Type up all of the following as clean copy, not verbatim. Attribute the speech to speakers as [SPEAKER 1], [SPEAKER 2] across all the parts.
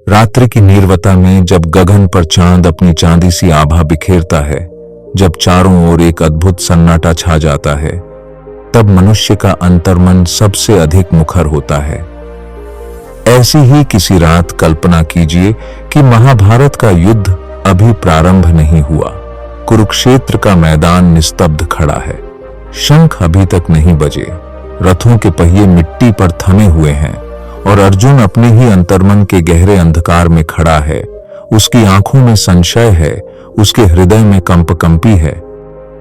[SPEAKER 1] रात्रि की नीरवता में जब गगन पर चांद अपनी चांदी सी आभा बिखेरता है, जब चारों ओर एक अद्भुत सन्नाटा छा जाता है, तब मनुष्य का अंतर्मन सबसे अधिक मुखर होता है। ऐसी ही किसी रात कल्पना कीजिए कि महाभारत का युद्ध अभी प्रारंभ नहीं हुआ। कुरुक्षेत्र का मैदान निस्तब्ध खड़ा है। शंख अभी तक नहीं बजे, रथों के पहिए मिट्टी पर थमे हुए हैं और अर्जुन अपने ही अंतर्मन के गहरे अंधकार में खड़ा है। उसकी आंखों में संशय है, उसके हृदय में कंपकंपी है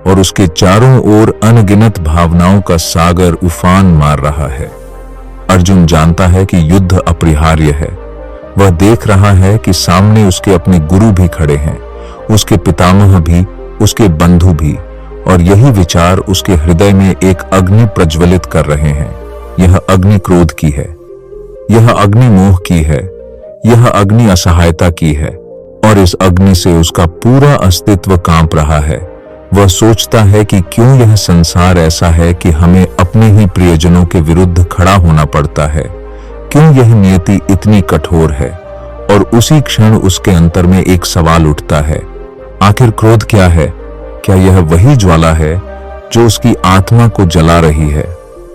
[SPEAKER 1] और उसके चारों ओर अनगिनत भावनाओं का सागर उफान मार रहा है। अर्जुन जानता है कि युद्ध अपरिहार्य है। वह देख रहा है कि सामने उसके अपने गुरु भी खड़े हैं, उसके पितामह भी, उसके बंधु भी, और यही विचार उसके हृदय में एक अग्नि प्रज्वलित कर रहे हैं। यह अग्नि क्रोध की है, यह अग्नि मोह की है, यह अग्नि असहायता की है और इस अग्नि से उसका पूरा अस्तित्व कांप रहा है। वह सोचता है कि क्यों यह संसार ऐसा है कि हमें अपने ही प्रियजनों के विरुद्ध खड़ा होना पड़ता है, क्यों यह नियति इतनी कठोर है। और उसी क्षण उसके अंतर में एक सवाल उठता है, आखिर क्रोध क्या है? क्या यह वही ज्वाला है जो उसकी आत्मा को जला रही है?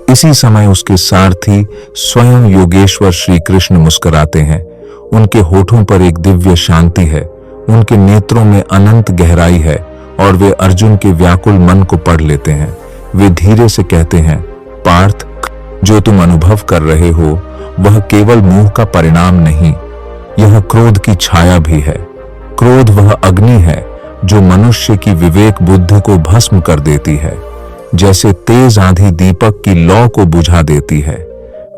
[SPEAKER 1] इसी समय उसके सारथी स्वयं योगेश्वर श्री कृष्ण मुस्कुराते हैं। उनके होठों पर एक दिव्य शांति है, उनके नेत्रों में अनंत गहराई है और वे अर्जुन के व्याकुल मन को पढ़ लेते हैं। वे धीरे से कहते हैं, पार्थ, जो तुम अनुभव कर रहे हो वह केवल मोह का परिणाम नहीं, यह क्रोध की छाया भी है। क्रोध वह अग्नि है जो मनुष्य की विवेक बुद्धि को भस्म कर देती है। जैसे तेज आंधी दीपक की लौ को बुझा देती है,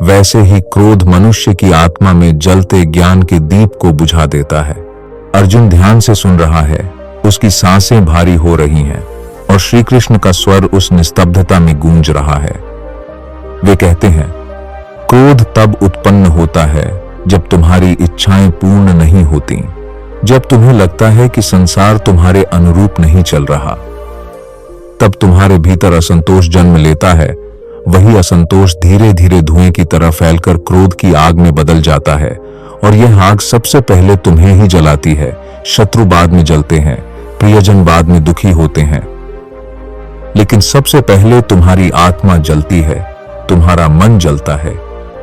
[SPEAKER 1] वैसे ही क्रोध मनुष्य की आत्मा में जलते ज्ञान के दीप को बुझा देता है। अर्जुन ध्यान से सुन रहा है, उसकी सांसें भारी हो रही हैं और श्री कृष्ण का स्वर उस निस्तब्धता में गूंज रहा है। वे कहते हैं, क्रोध तब उत्पन्न होता है जब तुम्हारी इच्छाएं पूर्ण नहीं होती, जब तुम्हें लगता है कि संसार तुम्हारे अनुरूप नहीं चल रहा। तब तुम्हारे भीतर असंतोष जन्म लेता है। वही असंतोष धीरे धीरे धुएं की तरह फैलकर क्रोध की आग में बदल जाता है और यह आग सबसे पहले तुम्हें ही जलाती है। शत्रु बाद में जलते हैं, प्रियजन बाद में दुखी होते हैं, लेकिन सबसे पहले तुम्हारी आत्मा जलती है, तुम्हारा मन जलता है,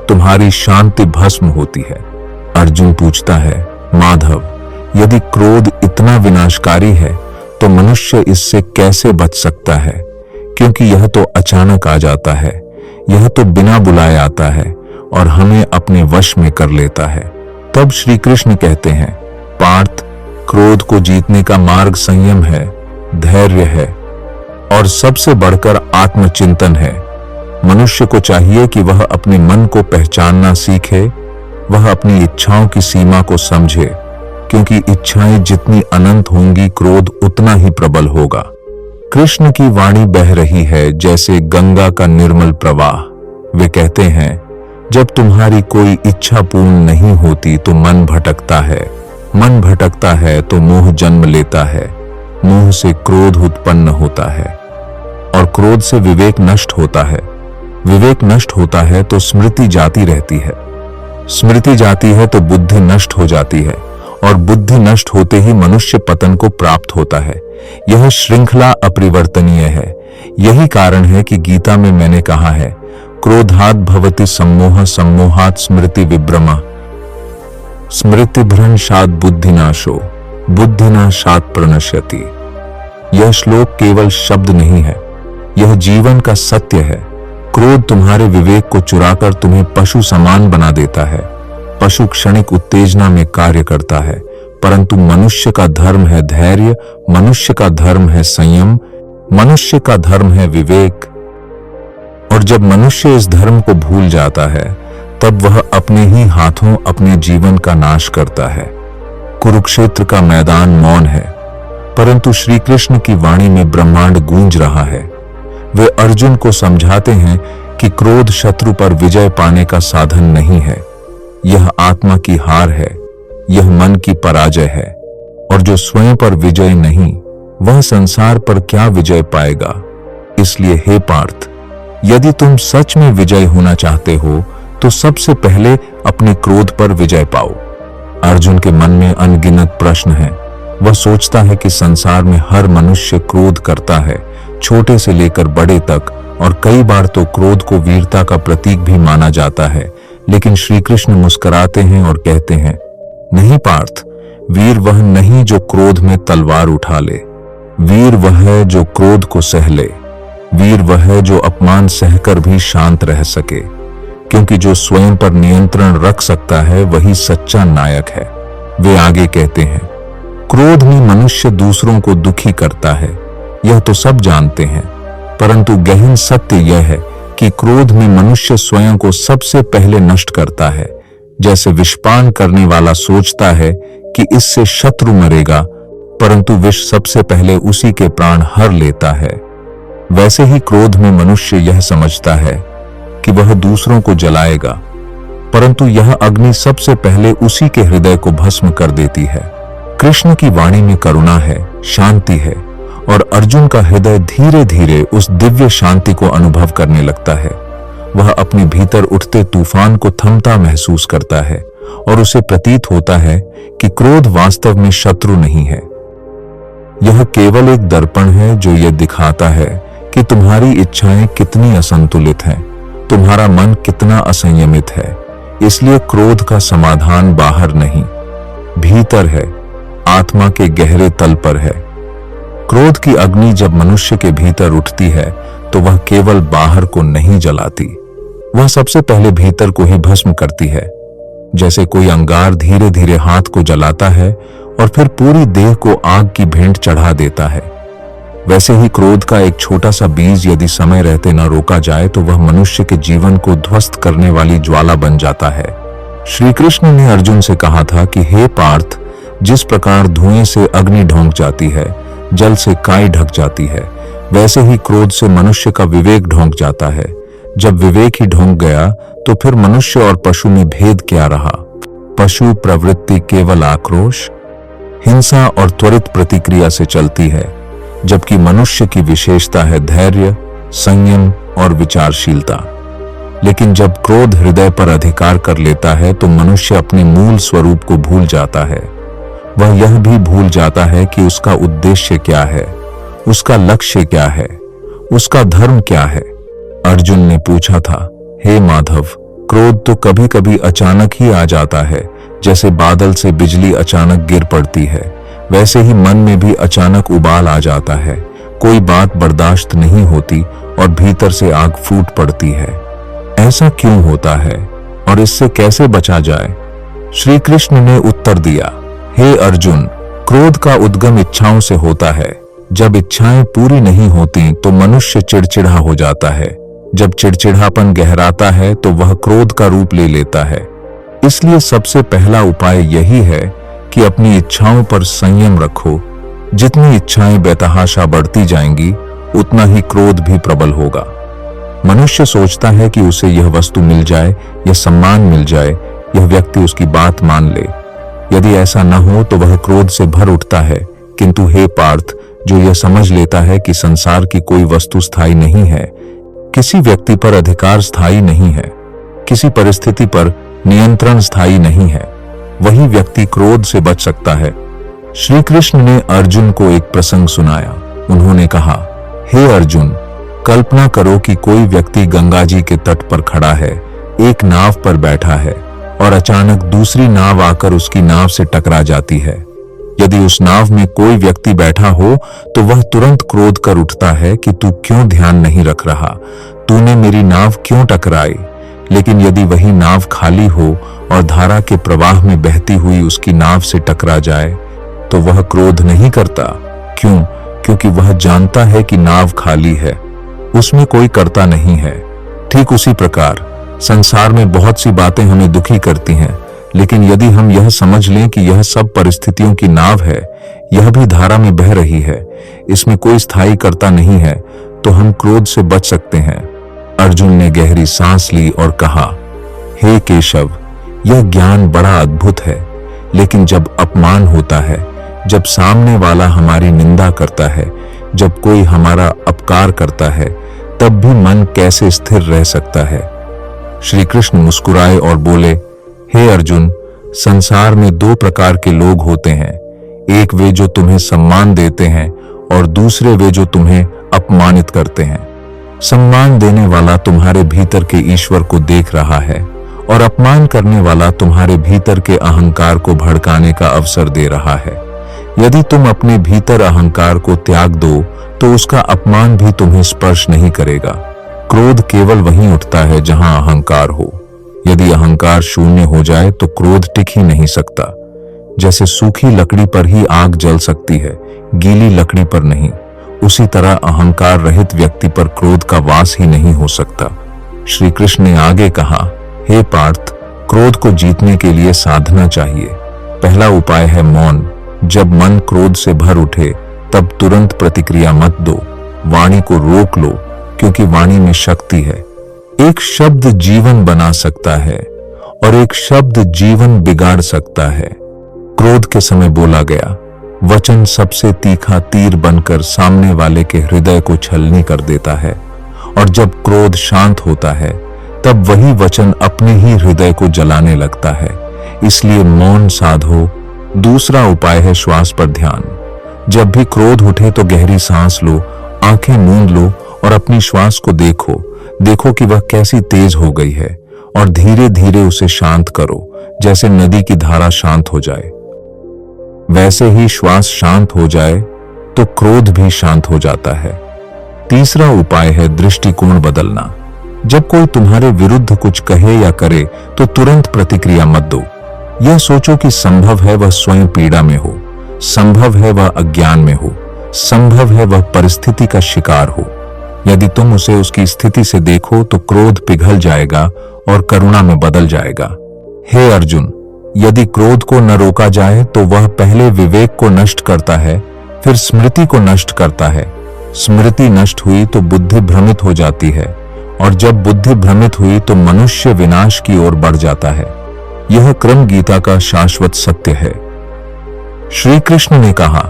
[SPEAKER 1] तुम्हारी शांति भस्म होती है। अर्जुन पूछता है, माधव, यदि क्रोध इतना विनाशकारी है तो मनुष्य इससे कैसे बच सकता है? क्योंकि यह तो अचानक आ जाता है, यह तो बिना बुलाए आता है और हमें अपने वश में कर लेता है। तब श्री कृष्ण कहते हैं, पार्थ, क्रोध को जीतने का मार्ग संयम है, धैर्य है और सबसे बढ़कर आत्मचिंतन है। मनुष्य को चाहिए कि वह अपने मन को पहचानना सीखे, वह अपनी इच्छाओं की सीमा को समझे, क्योंकि इच्छाएं जितनी अनंत होंगी क्रोध उतना ही प्रबल होगा। कृष्ण की वाणी बह रही है जैसे गंगा का निर्मल प्रवाह। वे कहते हैं, जब तुम्हारी कोई इच्छा पूर्ण नहीं होती तो मन भटकता है, मन भटकता है तो मोह जन्म लेता है, मोह से क्रोध उत्पन्न होता है और क्रोध से विवेक नष्ट होता है, विवेक नष्ट होता है तो स्मृति जाती रहती है, स्मृति जाती है तो बुद्धि नष्ट हो जाती है और बुद्धि नष्ट होते ही मनुष्य पतन को प्राप्त होता है। यह श्रृंखला अपरिवर्तनीय है। यही कारण है कि गीता में मैंने कहा है, क्रोधात् भवति सम्मोह, सम्मोहात् स्मृति विभ्रमः, स्मृतिभ्रंशात् बुद्धिनाशो, बुद्धिनाशात् प्रणश्यति। यह श्लोक केवल शब्द नहीं है, यह जीवन का सत्य है। क्रोध तुम्हारे विवेक को चुराकर तुम्हें पशु समान बना देता है। पशु क्षणिक उत्तेजना में कार्य करता है, परंतु मनुष्य का धर्म है धैर्य, मनुष्य का धर्म है संयम, मनुष्य का धर्म है विवेक। और जब मनुष्य इस धर्म को भूल जाता है तब वह अपने ही हाथों अपने जीवन का नाश करता है। कुरुक्षेत्र का मैदान मौन है, परंतु श्री कृष्ण की वाणी में ब्रह्मांड गूंज रहा है। वे अर्जुन को समझाते हैं कि क्रोध शत्रु पर विजय पाने का साधन नहीं है, यह आत्मा की हार है, यह मन की पराजय है। और जो स्वयं पर विजय नहीं, वह संसार पर क्या विजय पाएगा? इसलिए हे पार्थ, यदि तुम सच में विजय होना चाहते हो तो सबसे पहले अपने क्रोध पर विजय पाओ। अर्जुन के मन में अनगिनत प्रश्न हैं। वह सोचता है कि संसार में हर मनुष्य क्रोध करता है, छोटे से लेकर बड़े तक, और कई बार तो क्रोध को वीरता का प्रतीक भी माना जाता है। लेकिन श्री कृष्ण मुस्कुराते हैं और कहते हैं, नहीं पार्थ, वीर वह नहीं जो क्रोध में तलवार उठा ले। वीर वह है जो क्रोध को सह ले। वीर वह है जो अपमान सहकर भी शांत रह सके, क्योंकि जो स्वयं पर नियंत्रण रख सकता है वही सच्चा नायक है। वे आगे कहते हैं, क्रोध में मनुष्य दूसरों को दुखी करता है, यह तो सब जानते हैं, परंतु गहन सत्य यह है कि क्रोध में मनुष्य स्वयं को सबसे पहले नष्ट करता है। जैसे विषपान करने वाला सोचता है कि इससे शत्रु मरेगा, परंतु विष सबसे पहले उसी के प्राण हर लेता है, वैसे ही क्रोध में मनुष्य यह समझता है कि वह दूसरों को जलाएगा, परंतु यह अग्नि सबसे पहले उसी के हृदय को भस्म कर देती है। कृष्ण की वाणी में करुणा है, शांति है, और अर्जुन का हृदय धीरे धीरे उस दिव्य शांति को अनुभव करने लगता है। वह अपने भीतर उठते तूफान को थमता महसूस करता है और उसे प्रतीत होता है कि क्रोध वास्तव में शत्रु नहीं है। यह केवल एक दर्पण है जो यह दिखाता है कि तुम्हारी इच्छाएं कितनी असंतुलित हैं, तुम्हारा मन कितना असंयमित है। इसलिए क्रोध का समाधान बाहर नहीं, भीतर है, आत्मा के गहरे तल पर है। क्रोध की अग्नि जब मनुष्य के भीतर उठती है तो वह केवल बाहर को नहीं जलाती, वह सबसे पहले भीतर को ही भस्म करती है। जैसे कोई अंगार धीरे धीरे हाथ को जलाता है और फिर पूरी देह को आग की भेंट चढ़ा देता है, वैसे ही क्रोध का एक छोटा सा बीज यदि समय रहते न रोका जाए तो वह मनुष्य के जीवन को ध्वस्त करने वाली ज्वाला बन जाता है। श्री कृष्ण ने अर्जुन से कहा था कि हे पार्थ, जिस प्रकार धुएं से अग्नि ढोंक जाती है, जल से काई ढक जाती है, वैसे ही क्रोध से मनुष्य का विवेक ढोंक जाता है। जब विवेक ही ढोंक गया तो फिर मनुष्य और पशु में भेद क्या रहा। पशु प्रवृत्ति केवल आक्रोश, हिंसा और त्वरित प्रतिक्रिया से चलती है, जबकि मनुष्य की विशेषता है धैर्य, संयम और विचारशीलता। लेकिन जब क्रोध हृदय पर अधिकार कर लेता है तो मनुष्य अपने मूल स्वरूप को भूल जाता है। वह यह भी भूल जाता है कि उसका उद्देश्य क्या है, उसका लक्ष्य क्या है, उसका धर्म क्या है। अर्जुन ने पूछा था, हे माधव, क्रोध तो कभी कभी अचानक ही आ जाता है, जैसे बादल से बिजली अचानक गिर पड़ती है, वैसे ही मन में भी अचानक उबाल आ जाता है। कोई बात बर्दाश्त नहीं होती और भीतर से आग फूट पड़ती है। ऐसा क्यों होता है और इससे कैसे बचा जाए? श्री कृष्ण ने उत्तर दिया, हे अर्जुन, क्रोध का उद्गम इच्छाओं से होता है। जब इच्छाएं पूरी नहीं होती तो मनुष्य चिड़चिड़ा हो जाता है। जब चिड़चिड़ापन गहराता है तो वह क्रोध का रूप ले लेता है। इसलिए सबसे पहला उपाय यही है कि अपनी इच्छाओं पर संयम रखो। जितनी इच्छाएं बेतहाशा बढ़ती जाएंगी, उतना ही क्रोध भी प्रबल होगा। मनुष्य सोचता है कि उसे यह वस्तु मिल जाए, यह सम्मान मिल जाए, यह व्यक्ति उसकी बात मान ले। यदि ऐसा न हो तो वह क्रोध से भर उठता है। किंतु हे पार्थ, जो यह समझ लेता है कि संसार की कोई वस्तु स्थायी नहीं है, किसी व्यक्ति पर अधिकार स्थायी नहीं है, किसी परिस्थिति पर नियंत्रण स्थायी नहीं है, वही व्यक्ति क्रोध से बच सकता है। श्री कृष्ण ने अर्जुन को एक प्रसंग सुनाया। उन्होंने कहा, हे अर्जुन, कल्पना करो कि कोई व्यक्ति गंगा जी के तट पर खड़ा है, एक नाव पर बैठा है और अचानक दूसरी नाव आकर उसकी नाव से टकरा जाती है। यदि उस नाव में कोई व्यक्ति बैठा हो तो वह तुरंत क्रोध कर उठता है कि तू क्यों ध्यान नहीं रख रहा, तूने मेरी नाव क्यों टकराई। लेकिन यदि वही नाव खाली हो और धारा के प्रवाह में बहती हुई उसकी नाव से टकरा जाए तो वह क्रोध नहीं करता। क्यों? क्योंकि वह जानता है कि नाव खाली है, उसमें कोई कर्ता नहीं है। ठीक उसी प्रकार संसार में बहुत सी बातें हमें दुखी करती हैं, लेकिन यदि हम यह समझ लें कि यह सब परिस्थितियों की नाव है, यह भी धारा में बह रही है, इसमें कोई स्थायी कर्ता नहीं है, तो हम क्रोध से बच सकते हैं। अर्जुन ने गहरी सांस ली और कहा, हे केशव, यह ज्ञान बड़ा अद्भुत है, लेकिन जब अपमान होता है, जब सामने वाला हमारी निंदा करता है, जब कोई हमारा अपकार करता है, तब भी मन कैसे स्थिर रह सकता है? श्री कृष्ण मुस्कुराए और बोले, हे अर्जुन, संसार में दो प्रकार के लोग होते हैं, एक वे जो तुम्हें सम्मान देते हैं और दूसरे वे जो तुम्हें अपमानित करते हैं। सम्मान देने वाला तुम्हारे भीतर के ईश्वर को देख रहा है और अपमान करने वाला तुम्हारे भीतर के अहंकार को भड़काने का अवसर दे रहा है। यदि तुम अपने भीतर अहंकार को त्याग दो तो उसका अपमान भी तुम्हें स्पर्श नहीं करेगा। क्रोध केवल वहीं उठता है जहां अहंकार हो। यदि अहंकार शून्य हो जाए तो क्रोध टिक ही नहीं सकता। जैसे सूखी लकड़ी पर ही आग जल सकती है, गीली लकड़ी पर नहीं, उसी तरह अहंकार रहित व्यक्ति पर क्रोध का वास ही नहीं हो सकता। श्री कृष्ण ने आगे कहा, हे पार्थ, क्रोध को जीतने के लिए साधना चाहिए। पहला उपाय है मौन। जब मन क्रोध से भर उठे तब तुरंत प्रतिक्रिया मत दो, वाणी को रोक लो, क्योंकि वाणी में शक्ति है। एक शब्द जीवन बना सकता है और एक शब्द जीवन बिगाड़ सकता है। क्रोध के समय बोला गया वचन सबसे तीखा तीर बनकर सामने वाले के हृदय को छलनी कर देता है, और जब क्रोध शांत होता है तब वही वचन अपने ही हृदय को जलाने लगता है। इसलिए मौन साधो। दूसरा उपाय है श्वास पर ध्यान। जब भी क्रोध उठे तो गहरी सांस लो, आंखें मूंद लो और अपनी श्वास को देखो कि वह कैसी तेज हो गई है, और धीरे धीरे उसे शांत करो। जैसे नदी की धारा शांत हो जाए वैसे ही श्वास शांत हो जाए तो क्रोध भी शांत हो जाता है। तीसरा उपाय है दृष्टिकोण बदलना। जब कोई तुम्हारे विरुद्ध कुछ कहे या करे तो तुरंत प्रतिक्रिया मत दो। यह सोचो कि संभव है वह स्वयं पीड़ा में हो, संभव है वह अज्ञान में हो, संभव है वह परिस्थिति का शिकार हो। यदि तुम उसे उसकी स्थिति से देखो तो क्रोध पिघल जाएगा और करुणा में बदल जाएगा। हे अर्जुन, यदि क्रोध को न रोका जाए तो वह पहले विवेक को नष्ट करता है, फिर स्मृति को नष्ट करता है। स्मृति नष्ट हुई तो बुद्धि भ्रमित हो जाती है, और जब बुद्धि भ्रमित हुई तो मनुष्य विनाश की ओर बढ़ जाता है। यह क्रम गीता का शाश्वत सत्य है। श्री कृष्ण ने कहा,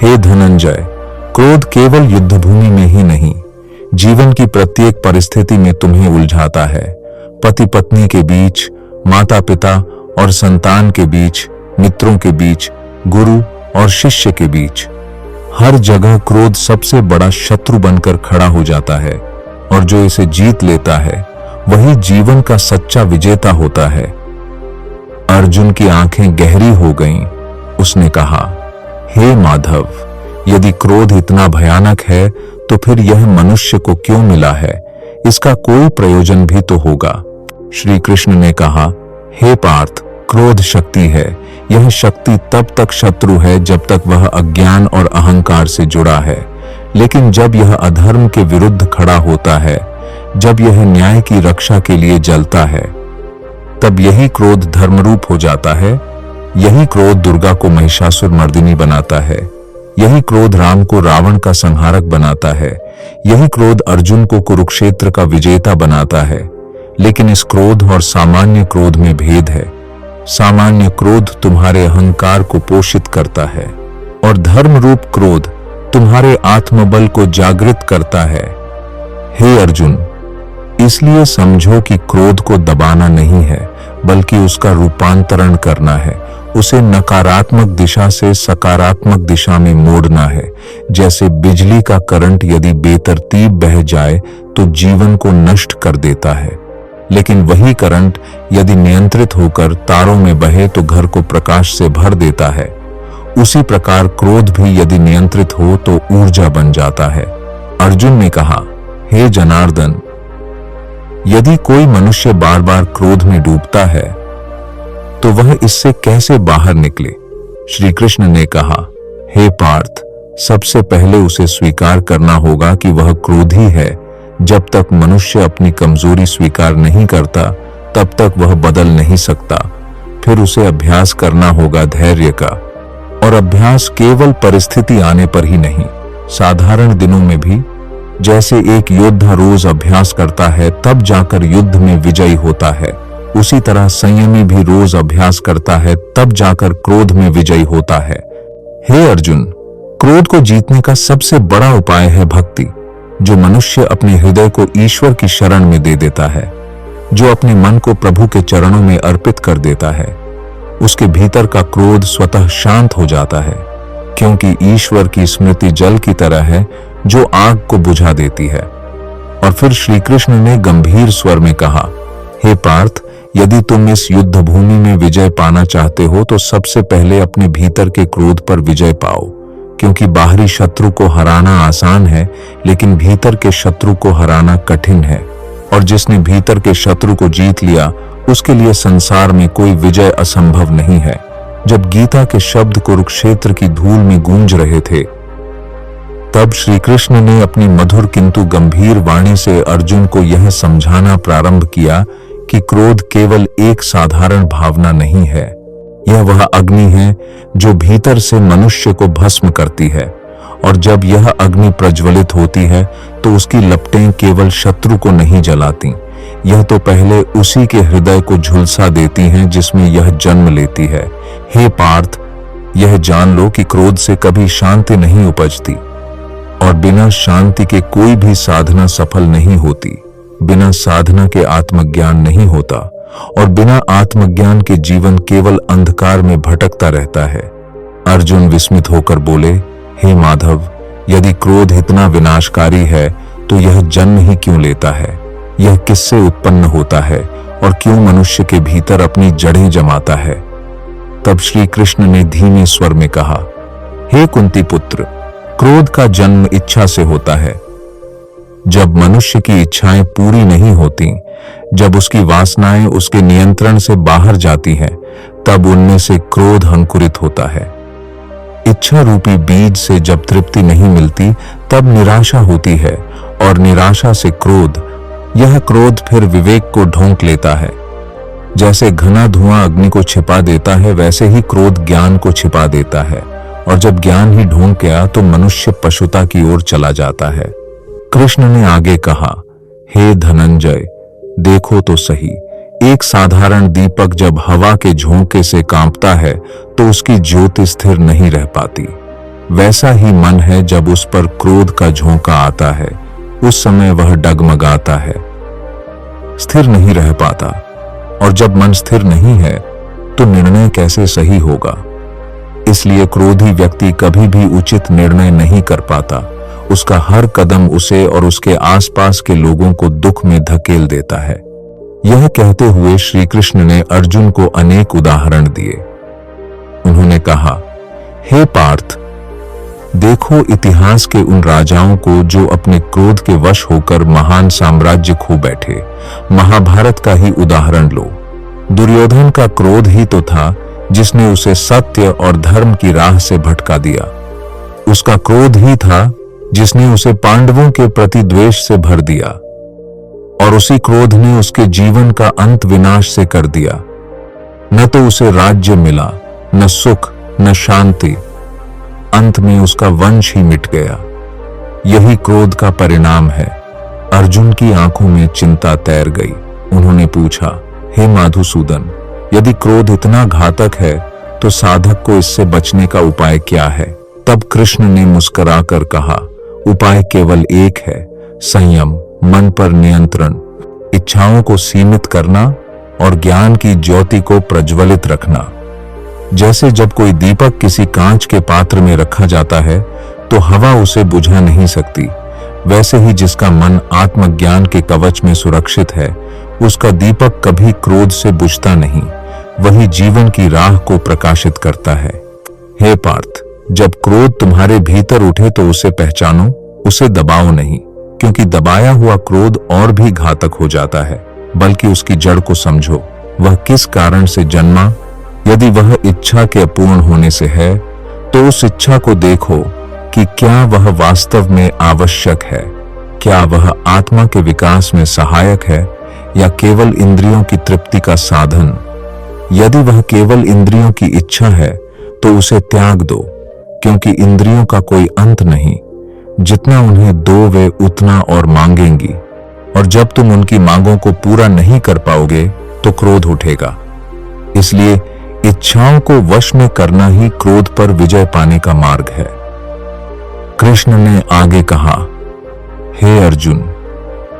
[SPEAKER 1] हे धनंजय, क्रोध केवल युद्धभूमि में ही नहीं, जीवन की प्रत्येक परिस्थिति में तुम्हें उलझाता है। पति पत्नी के बीच, माता पिता और संतान के बीच, मित्रों के बीच, गुरु और शिष्य के बीच, हर जगह क्रोध सबसे बड़ा शत्रु बनकर खड़ा हो जाता है, और जो इसे जीत लेता है वही जीवन का सच्चा विजेता होता है। अर्जुन की आंखें गहरी हो गईं। उसने कहा, हे माधव, यदि क्रोध इतना भयानक है तो फिर यह मनुष्य को क्यों मिला है? इसका कोई प्रयोजन भी तो होगा। श्री कृष्ण ने कहा, हे पार्थ, क्रोध शक्ति है। यह शक्ति तब तक शत्रु है जब तक वह अज्ञान और अहंकार से जुड़ा है, लेकिन जब यह अधर्म के विरुद्ध खड़ा होता है, जब यह न्याय की रक्षा के लिए जलता है, तब यही क्रोध धर्मरूप हो जाता है। यही क्रोध दुर्गा को महिषासुर मर्दिनी बनाता है। यही क्रोध राम को रावण का संहारक बनाता है। यही क्रोध अर्जुन को कुरुक्षेत्र का विजेता बनाता है। लेकिन इस क्रोध और सामान्य क्रोध में भेद है। सामान्य क्रोध तुम्हारे अहंकार को पोषित करता है, और धर्म रूप क्रोध तुम्हारे आत्मबल को जागृत करता है। हे अर्जुन, इसलिए समझो कि क्रोध को दबाना नहीं है, बल्कि उसका रूपांतरण करना है। उसे नकारात्मक दिशा से सकारात्मक दिशा में मोड़ना है। जैसे बिजली का करंट यदि बेतरतीब बह जाए तो जीवन को नष्ट कर देता है, लेकिन वही करंट यदि नियंत्रित होकर तारों में बहे तो घर को प्रकाश से भर देता है। उसी प्रकार क्रोध भी यदि नियंत्रित हो तो ऊर्जा बन जाता है। अर्जुन ने कहा, हे जनार्दन, यदि कोई मनुष्य बार बार क्रोध में डूबता है तो वह इससे कैसे बाहर निकले? श्री कृष्ण ने कहा, हे पार्थ, सबसे पहले उसे स्वीकार करना होगा कि वह क्रोधी है। जब तक मनुष्य अपनी कमजोरी स्वीकार नहीं करता तब तक वह बदल नहीं सकता। फिर उसे अभ्यास करना होगा धैर्य का, और अभ्यास केवल परिस्थिति आने पर ही नहीं, साधारण दिनों में भी। जैसे एक योद्धा रोज अभ्यास करता है तब जाकर युद्ध में विजयी होता है, उसी तरह संयमी भी रोज अभ्यास करता है तब जाकर क्रोध में विजयी होता है। हे अर्जुन, क्रोध को जीतने का सबसे बड़ा उपाय है भक्ति। जो मनुष्य अपने हृदय को ईश्वर की शरण में दे देता है, जो अपने मन को प्रभु के चरणों में अर्पित कर देता है, उसके भीतर का क्रोध स्वतः शांत हो जाता है, क्योंकि ईश्वर की स्मृति जल की तरह है जो आग को बुझा देती है। और फिर श्री कृष्ण ने गंभीर स्वर में कहा, हे पार्थ, यदि तुम इस युद्ध भूमि में विजय पाना चाहते हो तो सबसे पहले अपने भीतर के क्रोध पर विजय पाओ, क्योंकि बाहरी शत्रु को हराना आसान है, लेकिन भीतर के शत्रु को हराना कठिन है। और जिसने भीतर के शत्रु को जीत लिया, उसके लिए संसार में कोई विजय असंभव नहीं है। जब गीता के शब्द कुरुक्षेत्र की धूल में गूंज रहे थे, तब श्री कृष्ण ने अपनी मधुर किंतु गंभीर वाणी से अर्जुन को यह समझाना प्रारंभ किया कि क्रोध केवल एक साधारण भावना नहीं है। यह वह अग्नि है जो भीतर से मनुष्य को भस्म करती है, और जब यह अग्नि प्रज्वलित होती है तो उसकी लपटें केवल शत्रु को नहीं जलाती, यह तो पहले उसी के हृदय को झुलसा देती हैं जिसमें यह जन्म लेती है। हे पार्थ, यह जान लो कि क्रोध से कभी शांति नहीं उपजती, और बिना शांति के कोई भी साधना सफल नहीं होती। बिना साधना के आत्मज्ञान नहीं होता, और बिना आत्मज्ञान के जीवन केवल अंधकार में भटकता रहता है। अर्जुन विस्मित होकर बोले, हे माधव, यदि क्रोध इतना विनाशकारी है तो यह जन्म ही क्यों लेता है? यह किससे उत्पन्न होता है और क्यों मनुष्य के भीतर अपनी जड़ें जमाता है? तब श्री कृष्ण ने धीमे स्वर में कहा, हे कुंती पुत्र, क्रोध का जन्म इच्छा से होता है। जब मनुष्य की इच्छाएं पूरी नहीं होती, जब उसकी वासनाएं उसके नियंत्रण से बाहर जाती हैं, तब उनमें से क्रोध अंकुरित होता है। इच्छा रूपी बीज से जब तृप्ति नहीं मिलती, तब निराशा होती है, और निराशा से क्रोध। यह क्रोध फिर विवेक को ढोंक लेता है। जैसे घना धुआं अग्नि को छिपा देता है, वैसे ही क्रोध ज्ञान को छिपा देता है, और जब ज्ञान ही ढूंढ गया तो मनुष्य पशुता की ओर चला जाता है। कृष्ण ने आगे कहा, हे धनंजय, देखो तो सही, एक साधारण दीपक जब हवा के झोंके से कांपता है तो उसकी ज्योति स्थिर नहीं रह पाती। वैसा ही मन है, जब उस पर क्रोध का झोंका आता है, उस समय वह डगमगाता है, स्थिर नहीं रह पाता। और जब मन स्थिर नहीं है तो निर्णय कैसे सही होगा? इसलिए क्रोधी व्यक्ति कभी भी उचित निर्णय नहीं कर पाता। उसका हर कदम उसे और उसके आसपास के लोगों को दुख में धकेल देता है। यह कहते हुए श्री कृष्ण ने अर्जुन को अनेक उदाहरण दिए। उन्होंने कहा, हे पार्थ, देखो इतिहास के उन राजाओं को जो अपने क्रोध के वश होकर महान साम्राज्य खो बैठे। महाभारत का ही उदाहरण लो। दुर्योधन का क्रोध ही तो था जिसने उसे सत्य और धर्म की राह से भटका दिया। उसका क्रोध ही था जिसने उसे पांडवों के प्रति द्वेष से भर दिया, और उसी क्रोध ने उसके जीवन का अंत विनाश से कर दिया। न तो उसे राज्य मिला, न सुख, न शांति। अंत में उसका वंश ही मिट गया। यही क्रोध का परिणाम है। अर्जुन की आंखों में चिंता तैर गई। उन्होंने पूछा, हे माधुसूदन, यदि क्रोध इतना घातक है तो साधक को इससे बचने का उपाय क्या है? तब कृष्ण ने मुस्कुराकर कहा, उपाय केवल एक है, संयम, मन पर नियंत्रण, इच्छाओं को सीमित करना और ज्ञान की ज्योति को प्रज्वलित रखना। जैसे जब कोई दीपक किसी कांच के पात्र में रखा जाता है तो हवा उसे बुझा नहीं सकती, वैसे ही जिसका मन आत्मज्ञान के कवच में सुरक्षित है, उसका दीपक कभी क्रोध से बुझता नहीं। वही जीवन की राह को प्रकाशित करता है। हे पार्थ, जब क्रोध तुम्हारे भीतर उठे तो उसे पहचानो, उसे दबाओ नहीं, क्योंकि दबाया हुआ क्रोध और भी घातक हो जाता है। बल्कि उसकी जड़ को समझो, वह किस कारण से जन्मा। यदि वह इच्छा के अपूर्ण होने से है तो उस इच्छा को देखो कि क्या वह वास्तव में आवश्यक है, क्या वह आत्मा के विकास में सहायक है या केवल इंद्रियों की तृप्ति का साधन। यदि वह केवल इंद्रियों की इच्छा है तो उसे त्याग दो, क्योंकि इंद्रियों का कोई अंत नहीं। जितना उन्हें दो वे उतना और मांगेंगी, और जब तुम उनकी मांगों को पूरा नहीं कर पाओगे तो क्रोध उठेगा। इसलिए इच्छाओं को वश में करना ही क्रोध पर विजय पाने का मार्ग है। कृष्ण ने आगे कहा, हे अर्जुन,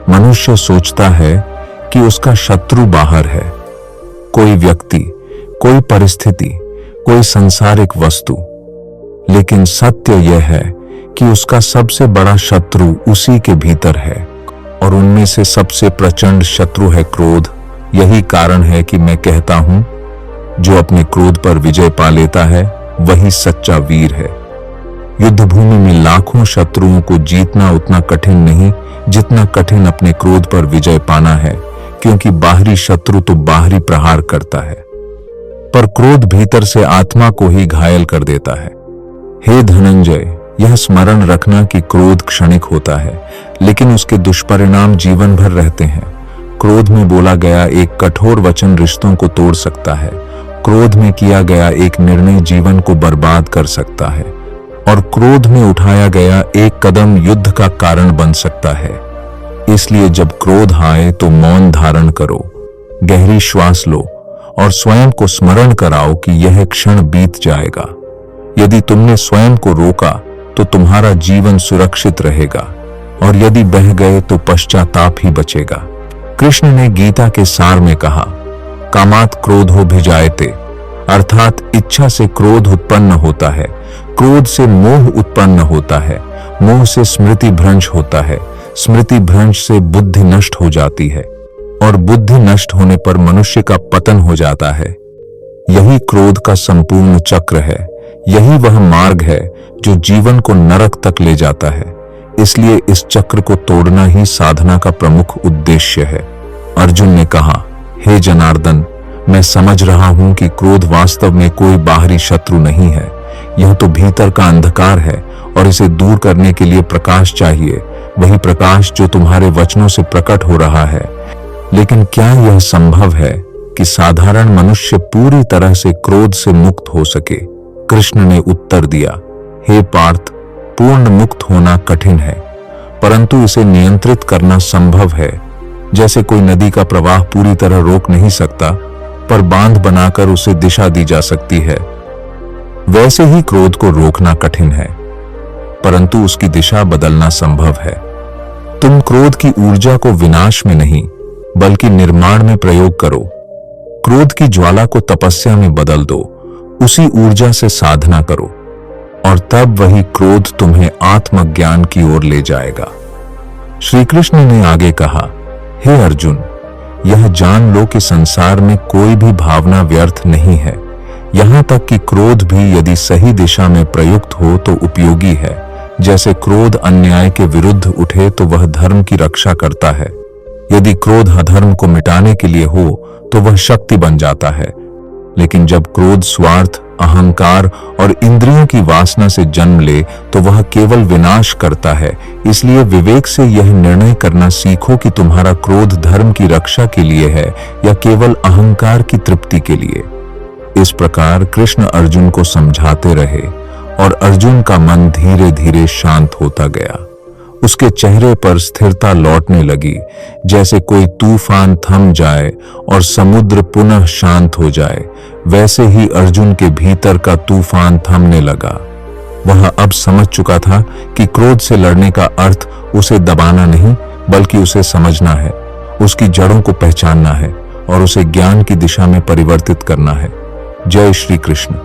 [SPEAKER 1] मनुष्य सोचता है कि उसका शत्रु बाहर है। कोई व्यक्ति, कोई परिस्थिति, कोई सांसारिक वस्तु। लेकिन सत्य यह है कि उसका सबसे बड़ा शत्रु उसी के भीतर है, और उनमें से सबसे प्रचंड शत्रु है क्रोध। यही कारण है कि मैं कहता हूं, जो अपने क्रोध पर विजय पा लेता है वही सच्चा वीर है। युद्ध भूमि में लाखों शत्रुओं को जीतना उतना कठिन नहीं जितना कठिन अपने क्रोध पर विजय पाना है, क्योंकि बाहरी शत्रु तो बाहरी प्रहार करता है, पर क्रोध भीतर से आत्मा को ही घायल कर देता है। हे धनंजय, यह स्मरण रखना कि क्रोध क्षणिक होता है, लेकिन उसके दुष्परिणाम जीवन भर रहते हैं। क्रोध में बोला गया एक कठोर वचन रिश्तों को तोड़ सकता है। क्रोध में किया गया एक निर्णय जीवन को बर्बाद कर सकता है, और क्रोध में उठाया गया एक कदम युद्ध का कारण बन सकता है। इसलिए जब क्रोध आए तो मौन धारण करो, गहरी श्वास लो और स्वयं को स्मरण कराओ कि यह क्षण बीत जाएगा। यदि तुमने स्वयं को रोका तो तुम्हारा जीवन सुरक्षित रहेगा, और यदि बह गए तो पश्चाताप ही बचेगा। कृष्ण ने गीता के सार में कहा, कामात क्रोधो भिजायते, अर्थात इच्छा से क्रोध उत्पन्न होता है, क्रोध से मोह उत्पन्न होता है, मोह से स्मृति भ्रंश होता है, स्मृति भ्रंश से बुद्धि नष्ट हो जाती है, और बुद्धि नष्ट होने पर मनुष्य का पतन हो जाता है। यही क्रोध का संपूर्ण चक्र है। यही वह मार्ग है जो जीवन को नरक तक ले जाता है। इसलिए इस चक्र को तोड़ना ही साधना का प्रमुख उद्देश्य है। अर्जुन ने कहा, हे जनार्दन, मैं समझ रहा हूं कि क्रोध वास्तव में कोई बाहरी शत्रु नहीं है। यह तो भीतर का अंधकार है, और इसे दूर करने के लिए प्रकाश चाहिए, वही प्रकाश जो तुम्हारे वचनों से प्रकट हो रहा है। लेकिन क्या यह संभव है कि साधारण मनुष्य पूरी तरह से क्रोध से मुक्त हो सके? कृष्ण ने उत्तर दिया, हे पार्थ, पूर्ण मुक्त होना कठिन है, परंतु इसे नियंत्रित करना संभव है। जैसे कोई नदी का प्रवाह पूरी तरह रोक नहीं सकता, पर बांध बनाकर उसे दिशा दी जा सकती है, वैसे ही क्रोध को रोकना कठिन है, परंतु उसकी दिशा बदलना संभव है। तुम क्रोध की ऊर्जा को विनाश में नहीं बल्कि निर्माण में प्रयोग करो। क्रोध की ज्वाला को तपस्या में बदल दो, उसी ऊर्जा से साधना करो, और तब वही क्रोध तुम्हें आत्मज्ञान की ओर ले जाएगा। श्री कृष्ण ने आगे कहा, हे अर्जुन, यह जान लो कि संसार में कोई भी भावना व्यर्थ नहीं है। यहां तक कि क्रोध भी यदि सही दिशा में प्रयुक्त हो तो उपयोगी है। जैसे क्रोध अन्याय के विरुद्ध उठे तो वह धर्म की रक्षा करता है। यदि क्रोध अधर्म को मिटाने के लिए हो तो वह शक्ति बन जाता है। लेकिन जब क्रोध स्वार्थ, अहंकार और इंद्रियों की वासना से जन्म ले तो वह केवल विनाश करता है। इसलिए विवेक से यह निर्णय करना सीखो कि तुम्हारा क्रोध धर्म की रक्षा के लिए है या केवल अहंकार की तृप्ति के लिए। इस प्रकार कृष्ण अर्जुन को समझाते रहे, और अर्जुन का मन धीरे धीरे शांत होता गया। उसके चेहरे पर स्थिरता लौटने लगी, जैसे कोई तूफान थम जाए और समुद्र पुनः शांत हो जाए। वैसे ही अर्जुन के भीतर का तूफान थमने लगा। वह अब समझ चुका था कि क्रोध से लड़ने का अर्थ उसे दबाना नहीं बल्कि उसे समझना है, उसकी जड़ों को पहचानना है और उसे ज्ञान की दिशा में परिवर्तित करना है। जय श्री कृष्ण।